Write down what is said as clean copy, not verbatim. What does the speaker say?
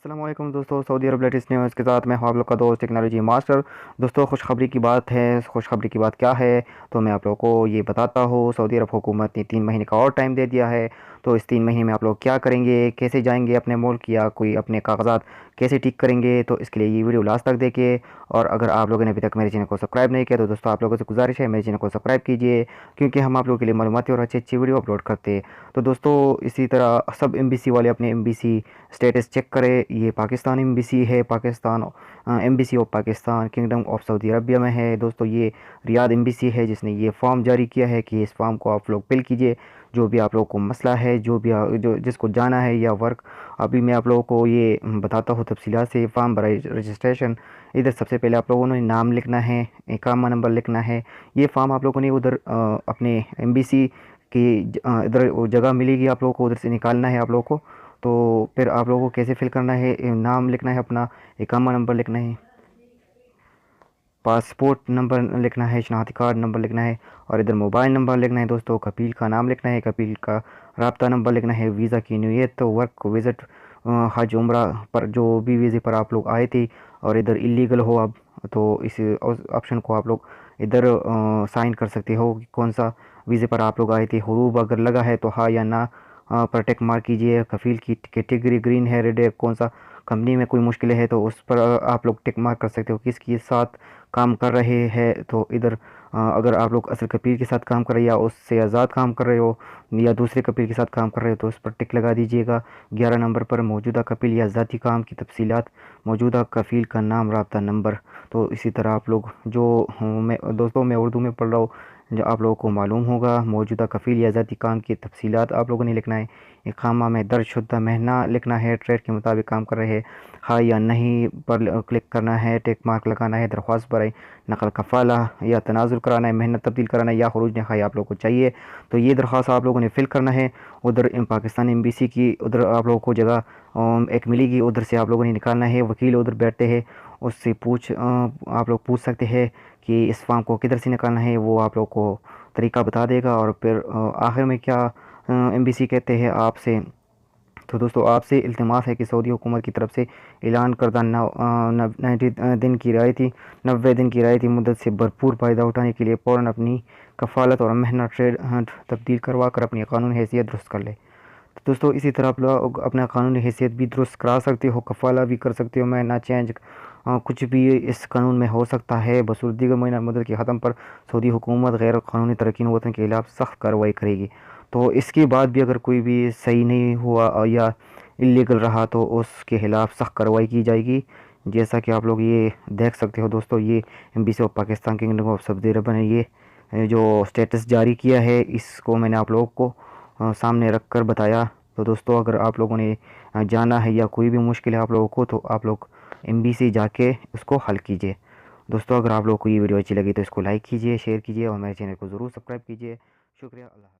अस्सलाम वालेकुम दोस्तों, सऊदी अरब लेटेस्ट न्यूज़ के साथ मैं हूं आप लोग का दोस्त टेक्नोलॉजी मास्टर। दोस्तों, खुशखबरी की बात है। खुशखबरी की बात क्या है तो मैं आप लोगों को ये बताता हूँ। सऊदी अरब हुकूमत ने 3 महीने का और टाइम दे दिया है। तो इस 3 महीने में आप लोग क्या करेंगे, कैसे जाएंगे अपने मुल्क या कोई अपने कागजात कैसे ठीक करेंगे, तो इसके लिए ये वीडियो लास्ट तक देखिए। और अगर आप लोगों ने अभी तक मेरे चैनल को सब्सक्राइब नहीं किया तो दोस्तों आप लोगों से गुजारिश है मेरे चैनल को सब्सक्राइब कीजिए, क्योंकि हम आप लोगों के लिए मालूमाती और अच्छी अच्छी वीडियो अपलोड करते हैं। तो दोस्तों, इसी तरह सब एमबीसी वाले अपने एमबीसी स्टेटस चेक करें। ये पाकिस्तान एम्बेसी है, Pakistan embassy of Pakistan kingdom of Saudi Arabia में है। दोस्तों, ये रियाद एम्बेसी है जिसने ये फॉर्म जारी किया है कि इस फॉर्म को आप लोग फिल कीजिए। जो भी आप लोगों को मसला है, जो भी जो जिसको जाना है या वर्क, अभी मैं आप लोगों को ये बताता हूँ तफसीलात से। फॉर्म भरा रजिस्ट्रेशन, इधर सबसे पहले आप लोगों ने नाम लिखना है, इकामा नंबर लिखना है। ये फॉर्म आप लोगों ने उधर अपने एम्बेसी की इधर वो जगह मिलेगी आप लोगों को, उधर से निकालना है आप लोगों को। तो फिर आप लोगों को कैसे फिल करना है, नाम लिखना है अपना, इकामा नंबर लिखना है, पासपोर्ट नंबर लिखना है, शनाख्ती कार्ड नंबर लिखना है, और इधर मोबाइल नंबर लिखना है। दोस्तों, कपील का नाम लिखना है, कपील का रब्ता नंबर लिखना है, वीज़ा की नीयत, तो वर्क विज़िट, हज उम्रा पर जो भी वीज़े पर आप लोग आए थे और इधर इलीगल हो अब, तो इस ऑप्शन को आप लोग इधर साइन कर सकते हो कि कौन सा वीज़े पर आप लोग आए थे। हुरूफ अगर लगा है तो हाँ या ना पर टिक मार्क कीजिए। कफ़ील की कैटेगरी ग्रीन है, रेड है, कौन सा कंपनी में कोई मुश्किल है तो उस पर आप लोग टिक मार्क कर सकते हो। किसके साथ काम कर रहे हैं तो इधर अगर आप लोग असल कपील के साथ काम कर रहे हो या उससे आज़ाद काम कर रहे हो या दूसरे कपील के साथ काम कर रहे हो तो उस पर टिक लगा दीजिएगा। 11 नंबर पर मौजूदा कपील या ज़ाती काम की तफसीलात, मौजूदा कफ़ील का नाम, रब्ता नंबर। तो इसी तरह आप लोग जो मैं दोस्तों मैं उर्दू में पढ़ रहा हूँ, जो आप लोगों को मालूम होगा, मौजूदा कफ़ील या ज़ाती काम की तफसीलात आप लोगों ने लिखना है। इकामा में दर्ज शुदा महीना लिखना है, ट्रेड के मुताबिक काम कर रहे हैं, हाँ या नहीं पर क्लिक करना है, टिक मार्क लगाना है। दरख्वास्त पर नकल कफ़ाला या तनाज़ुल कराना है, मेहनत तब्दील कराना है या खरूज नखाई आप लोगों को चाहिए तो ये दरख्वास्त आप लोगों ने फ़िल करना है। उधर पाकिस्तान एम्बेसी की उधर आप लोगों को जगह एक मिलेगी, उधर से आप लोगों ने निकालना है। वकील उधर बैठते हैं, उससे आप लोग पूछ सकते हैं कि इस फॉर्म को किधर से निकालना है, वो आप लोग को तरीका बता देगा। और फिर आखिर में क्या एम्बेसी कहते हैं आपसे। तो दोस्तों, आपसे इल्तिमास है कि सऊदी हुकूमत की तरफ से ऐलान करदा 90 दिन की रियायती मुद्दत से भरपूर फ़ायदा उठाने के लिए फ़ौरन अपनी कफ़ालत और मेहनत ट्रेड तब्दील करवा कर अपनी कानूनी हैसियत दुरुस्त कर ले। तो दोस्तों, इसी तरह आप लोग अपना कानूनी हैसियत भी दुरुस्त करा सकते हो, कफ़ाला भी कर सकते हो। मैं ना चेंज कुछ भी इस कानून में हो सकता है। बसूर दीगर महीना मुद्दत के ख़त्म पर सऊदी हुकूमत गैर कानूनी तरक्कीन वतन के खिलाफ सख्त कार्रवाई करेगी। तो इसके बाद भी अगर कोई भी सही नहीं हुआ या इलीगल रहा तो उसके खिलाफ सख्त कार्रवाई की जाएगी। जैसा कि आप लोग ये देख सकते हो दोस्तों, ये embassy of Pakistan kingdom of Saudi Arabia ने ये जो स्टेटस जारी किया है, इसको मैंने आप लोगों को सामने रख कर बताया। तो दोस्तों, अगर आप लोगों ने जाना है या कोई भी मुश्किल है आप लोगों को, तो आप लोग एम्बेसी जाके उसको हल कीजिए। दोस्तों, अगर आप लोगों को ये वीडियो अच्छी लगी तो इसको लाइक कीजिए, शेयर कीजिए और मेरे चैनल को ज़रूर सब्सक्राइब कीजिए। शुक्रिया। अल्लाह।